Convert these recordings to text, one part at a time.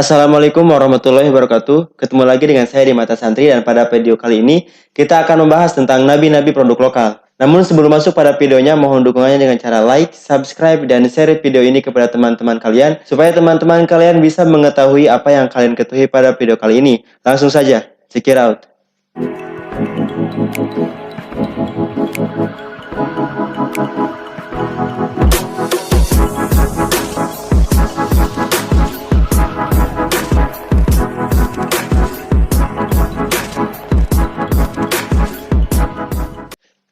Assalamualaikum warahmatullahi wabarakatuh. Ketemu lagi dengan saya di Mata Santri dan pada video kali ini kita akan membahas tentang nabi-nabi produk lokal. Namun sebelum masuk pada videonya, mohon dukungannya dengan cara like, subscribe, dan share video ini kepada teman-teman kalian supaya teman-teman kalian bisa mengetahui apa yang kalian ketahui pada video kali ini. Langsung saja, check it out.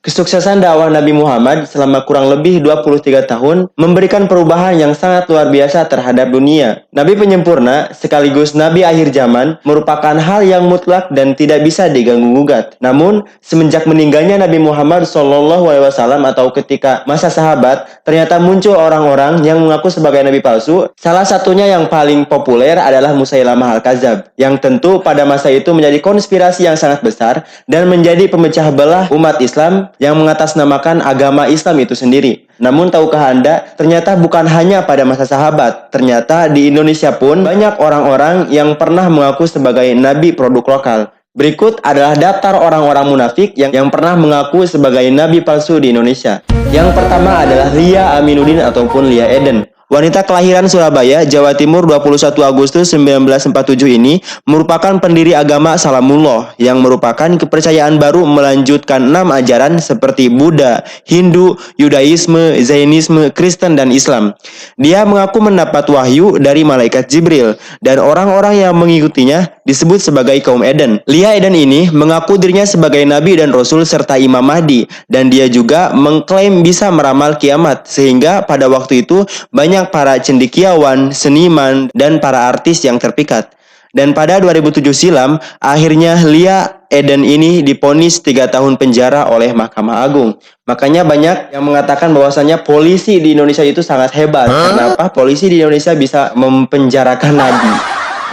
Kesuksesan dakwah Nabi Muhammad selama kurang lebih 23 tahun memberikan perubahan yang sangat luar biasa terhadap dunia. Nabi penyempurna sekaligus Nabi akhir zaman merupakan hal yang mutlak dan tidak bisa diganggu-gugat. Namun, semenjak meninggalnya Nabi Muhammad SAW atau ketika masa sahabat, ternyata muncul orang-orang yang mengaku sebagai Nabi palsu. Salah satunya yang paling populer adalah Musailamah Al-Kadzab, yang tentu pada masa itu menjadi konspirasi yang sangat besar dan menjadi pemecah belah umat Islam yang mengatasnamakan agama Islam itu sendiri. Namun tahukah Anda, ternyata bukan hanya pada masa sahabat, ternyata di Indonesia pun banyak orang-orang yang pernah mengaku sebagai nabi produk lokal. Berikut adalah daftar orang-orang munafik yang pernah mengaku sebagai nabi palsu di Indonesia. Yang pertama adalah Lia Aminuddin ataupun Lia Eden. Wanita kelahiran Surabaya, Jawa Timur 21 Agustus 1947 ini merupakan pendiri agama Salamullah yang merupakan kepercayaan baru melanjutkan 6 ajaran seperti Buddha, Hindu, Yudaisme, Zainisme, Kristen, dan Islam. Dia mengaku mendapat wahyu dari malaikat Jibril dan orang-orang yang mengikutinya disebut sebagai kaum Eden. Lia Eden ini mengaku dirinya sebagai nabi dan rasul serta Imam Mahdi dan dia juga mengklaim bisa meramal kiamat sehingga pada waktu itu banyak para cendekiawan, seniman, dan para artis yang terpikat. Dan pada 2007 silam, akhirnya Lia Eden ini divonis 3 tahun penjara oleh Mahkamah Agung. Makanya banyak yang mengatakan bahwasannya polisi di Indonesia itu sangat hebat. Kenapa? Polisi di Indonesia bisa mempenjarakan nabi.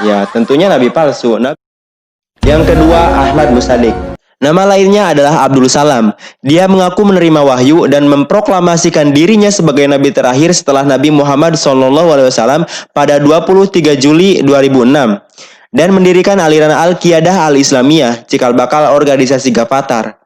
Ya, tentunya nabi palsu. Yang kedua, Ahmad Musaddiq. Nama lainnya adalah Abdul Salam. Dia mengaku menerima wahyu dan memproklamasikan dirinya sebagai nabi terakhir setelah Nabi Muhammad SAW pada 23 Juli 2006 dan mendirikan aliran Al-Qiyadah Al-Islamiyah, cikal bakal organisasi Ghafatar.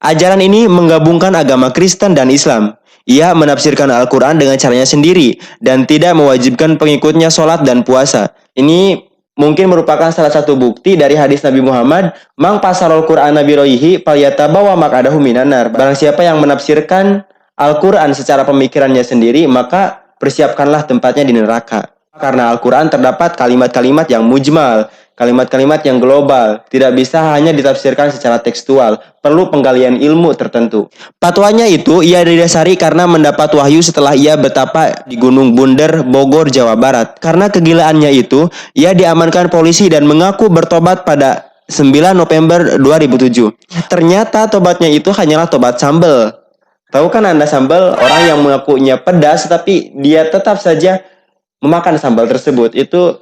Ajaran ini menggabungkan agama Kristen dan Islam. Ia menafsirkan Al-Quran dengan caranya sendiri dan tidak mewajibkan pengikutnya sholat dan puasa. Ini mungkin merupakan salah satu bukti dari hadis Nabi Muhammad, "Mang pasarul Qur'an nabi roihi falyatabawa maq'adahu minan nar." Barang siapa yang menafsirkan Al-Qur'an secara pemikirannya sendiri, maka persiapkanlah tempatnya di neraka. Karena Al-Qur'an terdapat kalimat-kalimat yang mujmal, kalimat-kalimat yang global, tidak bisa hanya ditafsirkan secara tekstual, perlu penggalian ilmu tertentu. Fatwanya itu ia didasari karena mendapat wahyu setelah ia betapa di Gunung Bunder, Bogor, Jawa Barat. Karena kegilaannya itu, ia diamankan polisi dan mengaku bertobat pada 9 November 2007. Ternyata tobatnya itu hanyalah tobat sambal. Tahu kan Anda sambal? Orang yang mengakunya pedas tapi dia tetap saja memakan sambal tersebut. Itu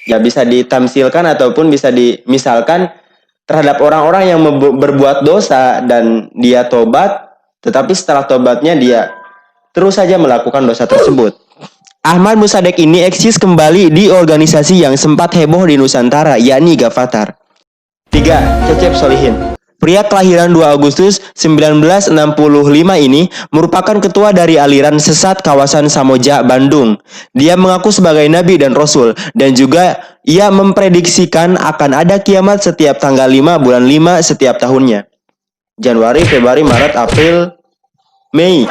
ya bisa ditamsilkan ataupun bisa dimisalkan terhadap orang-orang yang berbuat dosa dan dia tobat, tetapi setelah tobatnya dia terus saja melakukan dosa tersebut. Ahmad Musaddiq ini eksis kembali di organisasi yang sempat heboh di Nusantara, yakni Ghafatar. 3. Cecep Solihin. Pria kelahiran 2 Agustus 1965 ini merupakan ketua dari aliran sesat kawasan Samoja, Bandung. Dia mengaku sebagai nabi dan rasul dan juga ia memprediksikan akan ada kiamat setiap tanggal 5 bulan 5 setiap tahunnya. Januari, Februari, Maret, April, Mei.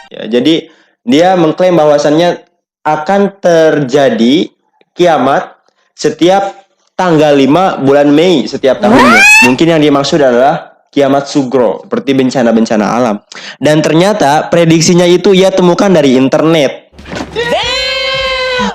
Ya, jadi dia mengklaim bahwasannya akan terjadi kiamat setiap tanggal 5 bulan Mei setiap tahunnya. Mungkin yang dimaksud adalah kiamat sugro, seperti bencana-bencana alam. Dan ternyata prediksinya itu ia temukan dari internet.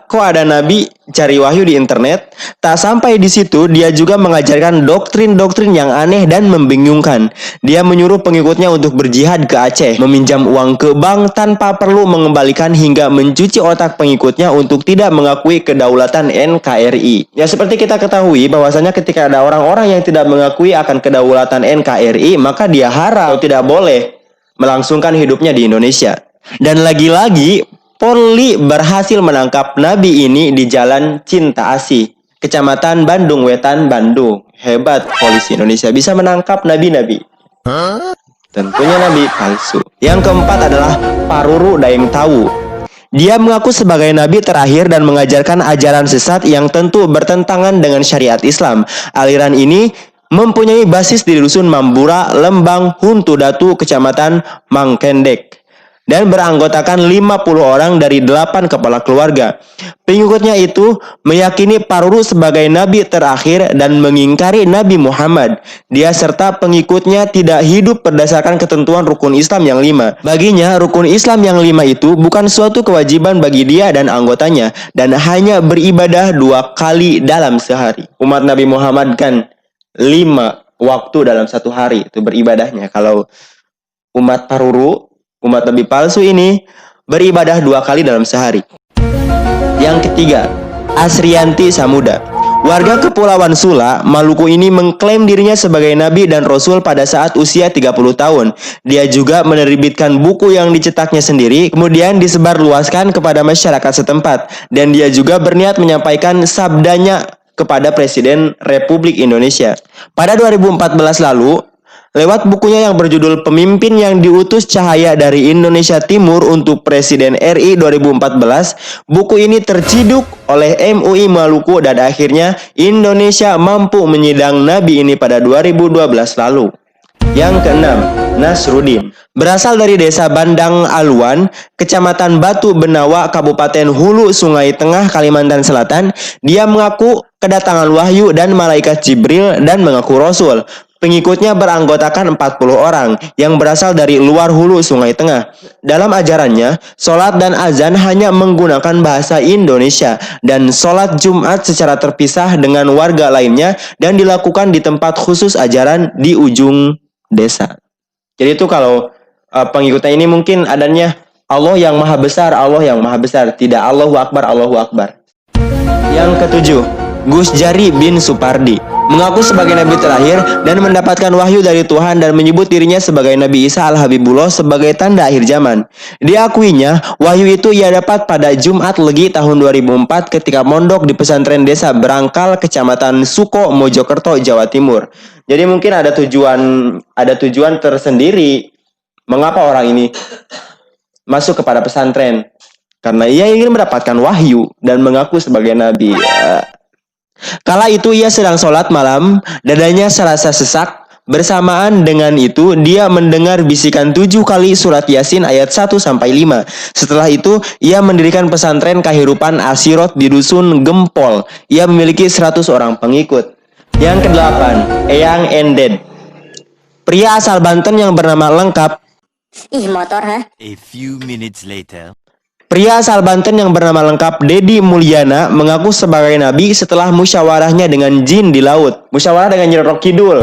Kok ada nabi cari wahyu di internet? Tak sampai di situ, dia juga mengajarkan doktrin-doktrin yang aneh dan membingungkan. Dia menyuruh pengikutnya untuk berjihad ke Aceh, meminjam uang ke bank tanpa perlu mengembalikan hingga mencuci otak pengikutnya untuk tidak mengakui kedaulatan NKRI. Ya seperti kita ketahui bahwasanya ketika ada orang-orang yang tidak mengakui akan kedaulatan NKRI, maka dia haram atau tidak boleh melangsungkan hidupnya di Indonesia. Dan lagi-lagi polisi berhasil menangkap nabi ini di Jalan Cinta Asih, Kecamatan Bandung Wetan, Bandung. Hebat polisi Indonesia bisa menangkap nabi-nabi. Tentunya nabi palsu. Yang keempat adalah Paruru Daeng Tawu. Dia mengaku sebagai nabi terakhir dan mengajarkan ajaran sesat yang tentu bertentangan dengan syariat Islam. Aliran ini mempunyai basis di Dusun Mambura, Lembang, Huntu Datu, Kecamatan Mangkendek, dan beranggotakan 50 orang dari 8 kepala keluarga. Pengikutnya itu meyakini Paruru sebagai nabi terakhir dan mengingkari Nabi Muhammad. Dia serta pengikutnya tidak hidup berdasarkan ketentuan rukun Islam yang 5. Baginya, rukun Islam yang 5 itu bukan suatu kewajiban bagi dia dan anggotanya, dan hanya beribadah 2 kali dalam sehari. Umat Nabi Muhammad kan 5 waktu dalam 1 hari itu beribadahnya. Kalau umat Paruru, umat nabi palsu ini beribadah 2 kali dalam sehari. Yang ketiga, Asrianti Samuda. Warga Kepulauan Sula, Maluku ini mengklaim dirinya sebagai nabi dan rasul pada saat usia 30 tahun. Dia juga menerbitkan buku yang dicetaknya sendiri, kemudian disebarluaskan kepada masyarakat setempat. Dan dia juga berniat menyampaikan sabdanya kepada Presiden Republik Indonesia. Pada 2014 lalu, lewat bukunya yang berjudul Pemimpin yang Diutus Cahaya dari Indonesia Timur untuk Presiden RI 2014, buku ini terciduk oleh MUI Maluku dan akhirnya Indonesia mampu menyidang nabi ini pada 2012 lalu. Yang keenam, Nasruddin. Berasal dari desa Bandang Aluan, Kecamatan Batu Benawa, Kabupaten Hulu Sungai Tengah, Kalimantan Selatan. Dia mengaku kedatangan wahyu dan malaikat Jibril dan mengaku rasul. Pengikutnya beranggotakan 40 orang yang berasal dari luar Hulu Sungai Tengah. Dalam ajarannya, sholat dan azan hanya menggunakan bahasa Indonesia dan sholat Jumat secara terpisah dengan warga lainnya dan dilakukan di tempat khusus ajaran di ujung desa. Jadi itu kalau pengikutnya ini mungkin adanya Allah yang maha besar, Allah yang maha besar, tidak Allahu Akbar, Allahu Akbar. Yang ketujuh, Gus Jari bin Supardi. Mengaku sebagai nabi terakhir dan mendapatkan wahyu dari Tuhan dan menyebut dirinya sebagai Nabi Isa Al-Habibullah sebagai tanda akhir zaman. Diakuinya, wahyu itu ia dapat pada Jumat Legi tahun 2004 ketika mondok di pesantren desa Berangkal, Kecamatan Suko, Mojokerto, Jawa Timur. Jadi mungkin ada tujuan tersendiri mengapa orang ini masuk kepada pesantren. Karena ia ingin mendapatkan wahyu dan mengaku sebagai nabi. Kala itu ia sedang sholat malam, dadanya serasa sesak. Bersamaan dengan itu, dia mendengar bisikan 7 kali surat Yasin ayat 1-5. Setelah itu, ia mendirikan pesantren Kahirupan Asirot di Dusun Gempol. Ia memiliki 100 orang pengikut. Yang kedelapan, Eyang Ended. Pria asal Banten yang bernama lengkap motor ha? A few minutes later. Pria asal Banten yang bernama lengkap Dedi Mulyana mengaku sebagai nabi setelah musyawarahnya dengan jin di laut. Musyawarah dengan Nyi Roro Kidul.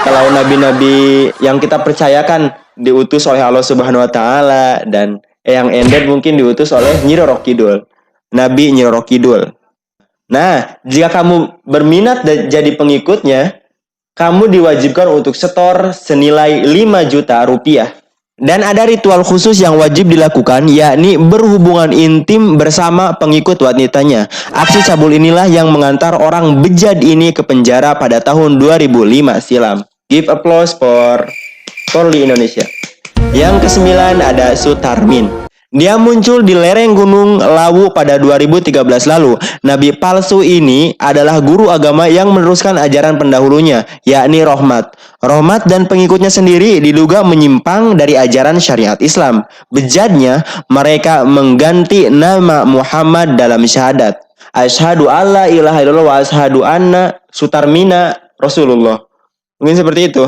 Kalau nabi-nabi yang kita percayakan diutus oleh Allah Subhanahu wa taala dan Eyang Ended mungkin diutus oleh Nyi Roro Kidul. Nabi Nyi Roro Kidul. Nah, jika kamu berminat jadi pengikutnya, kamu diwajibkan untuk setor senilai 5 juta rupiah. Dan ada ritual khusus yang wajib dilakukan, yakni berhubungan intim bersama pengikut wanitanya. Aksi cabul inilah yang mengantar orang bejat ini ke penjara pada tahun 2005 silam. Give applause for Polri Indonesia. Yang kesembilan ada Sutarmin. Dia muncul di lereng Gunung Lawu pada 2013 lalu. Nabi palsu ini adalah guru agama yang meneruskan ajaran pendahulunya, yakni Rohmat. Rohmat dan pengikutnya sendiri diduga menyimpang dari ajaran syariat Islam. Bejatnya, mereka mengganti nama Muhammad dalam syahadat. Asyhadu alla ilaha illallah wa asyhadu anna Sutarmina Rasulullah. Mungkin seperti itu.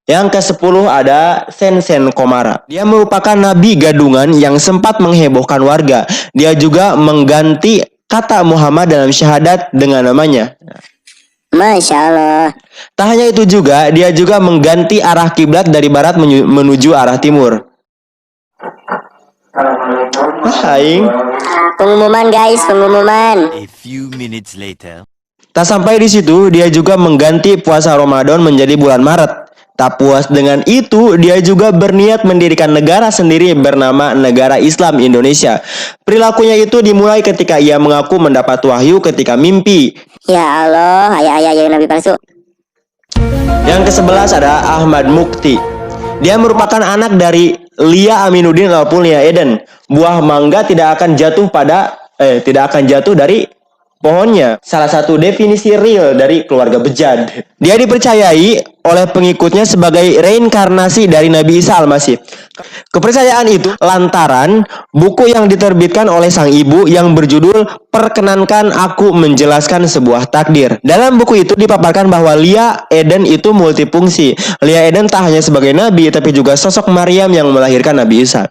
Yang ke-10 ada Sensen Komara. Dia merupakan nabi gadungan yang sempat menghebohkan warga. Dia juga mengganti kata Muhammad dalam syahadat dengan namanya. Masya Allah. Tak hanya itu juga, dia juga mengganti arah kiblat dari barat menuju arah timur. Aing. Pengumuman guys, pengumuman. A few minutes later. Tak sampai di situ, dia juga mengganti puasa Ramadan menjadi bulan Maret. Tak puas dengan itu, dia juga berniat mendirikan negara sendiri bernama Negara Islam Indonesia. Perilakunya itu dimulai ketika ia mengaku mendapat wahyu ketika mimpi. Ya Allah, ayah nabi palsu. Yang ke-11 ada Ahmad Mukti. Dia merupakan anak dari Lia Aminuddin ataupun Lia Eden. Buah mangga tidak akan jatuh dari pohonnya. Salah satu definisi real dari keluarga bejat. Dia dipercayai oleh pengikutnya sebagai reinkarnasi dari Nabi Isa Al-Masih. Kepercayaan itu lantaran buku yang diterbitkan oleh sang ibu yang berjudul Perkenankan Aku Menjelaskan Sebuah Takdir. Dalam buku itu dipaparkan bahwa Lia Eden itu multifungsi. Lia Eden tak hanya sebagai nabi tapi juga sosok Maryam yang melahirkan Nabi Isa.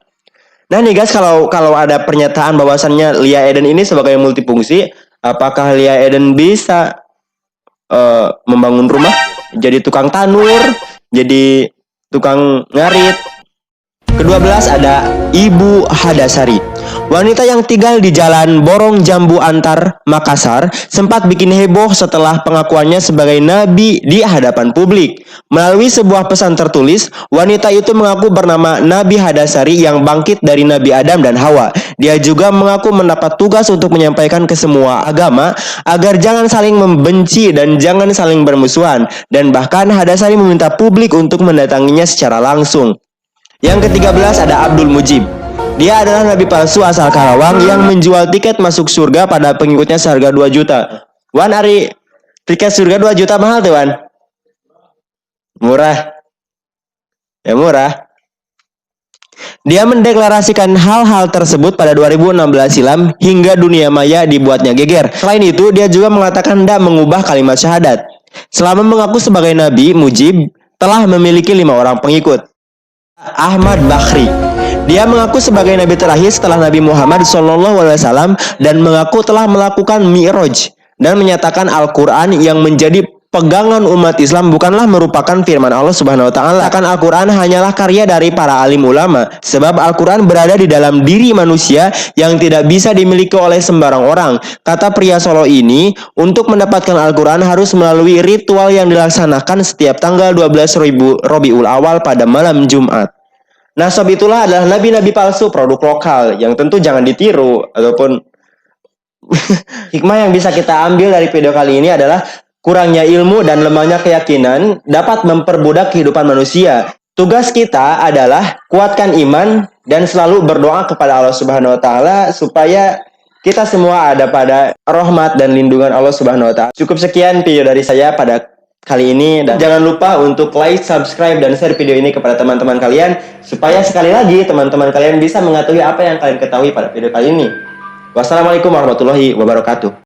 Nah nih guys, kalau ada pernyataan bahwasannya Lia Eden ini sebagai multifungsi, apakah Lia Eden bisa membangun rumah, jadi tukang tanur, jadi tukang ngarit? Ke-12 ada Ibu Hadasari. Wanita yang tinggal di Jalan Borong Jambu Antar, Makassar, sempat bikin heboh setelah pengakuannya sebagai nabi di hadapan publik. Melalui sebuah pesan tertulis, wanita itu mengaku bernama Nabi Hadasari yang bangkit dari Nabi Adam dan Hawa. Dia juga mengaku mendapat tugas untuk menyampaikan ke semua agama agar jangan saling membenci dan jangan saling bermusuhan. Dan bahkan Hadasari meminta publik untuk mendatanginya secara langsung. Yang ke-13 ada Abdul Mujib. Dia adalah nabi palsu asal Karawang yang menjual tiket masuk surga pada pengikutnya seharga 2 juta. Wan, Ari, tiket surga 2 juta mahal tuh, Wan? Murah. Ya murah. Dia mendeklarasikan hal-hal tersebut pada 2016 silam hingga dunia maya dibuatnya geger. Selain itu, dia juga mengatakan tidak mengubah kalimat syahadat. Selama mengaku sebagai nabi, Mujib telah memiliki 5 orang pengikut. Ahmad Bakhri. Dia mengaku sebagai nabi terakhir setelah Nabi Muhammad SAW dan mengaku telah melakukan Mi'raj dan menyatakan Al-Quran yang menjadi pegangan umat Islam bukanlah merupakan firman Allah Subhanahu wa taala. Akan Al-Quran hanyalah karya dari para alim ulama, sebab Al-Quran berada di dalam diri manusia yang tidak bisa dimiliki oleh sembarang orang. Kata pria Solo ini, untuk mendapatkan Al-Quran harus melalui ritual yang dilaksanakan setiap tanggal 12 Rabiul Awal pada malam Jumat. Nah, sob, itulah adalah nabi-nabi palsu produk lokal yang tentu jangan ditiru ataupun hikmah yang bisa kita ambil dari video kali ini adalah kurangnya ilmu dan lemahnya keyakinan dapat memperbudak kehidupan manusia. Tugas kita adalah kuatkan iman dan selalu berdoa kepada Allah Subhanahu wa taala supaya kita semua ada pada rahmat dan lindungan Allah Subhanahu wa taala. Cukup sekian video dari saya pada kali ini, dan jangan lupa untuk like, subscribe, dan share video ini kepada teman-teman kalian supaya sekali lagi teman-teman kalian bisa mengetahui apa yang kalian ketahui pada video kali ini. Wassalamualaikum warahmatullahi wabarakatuh.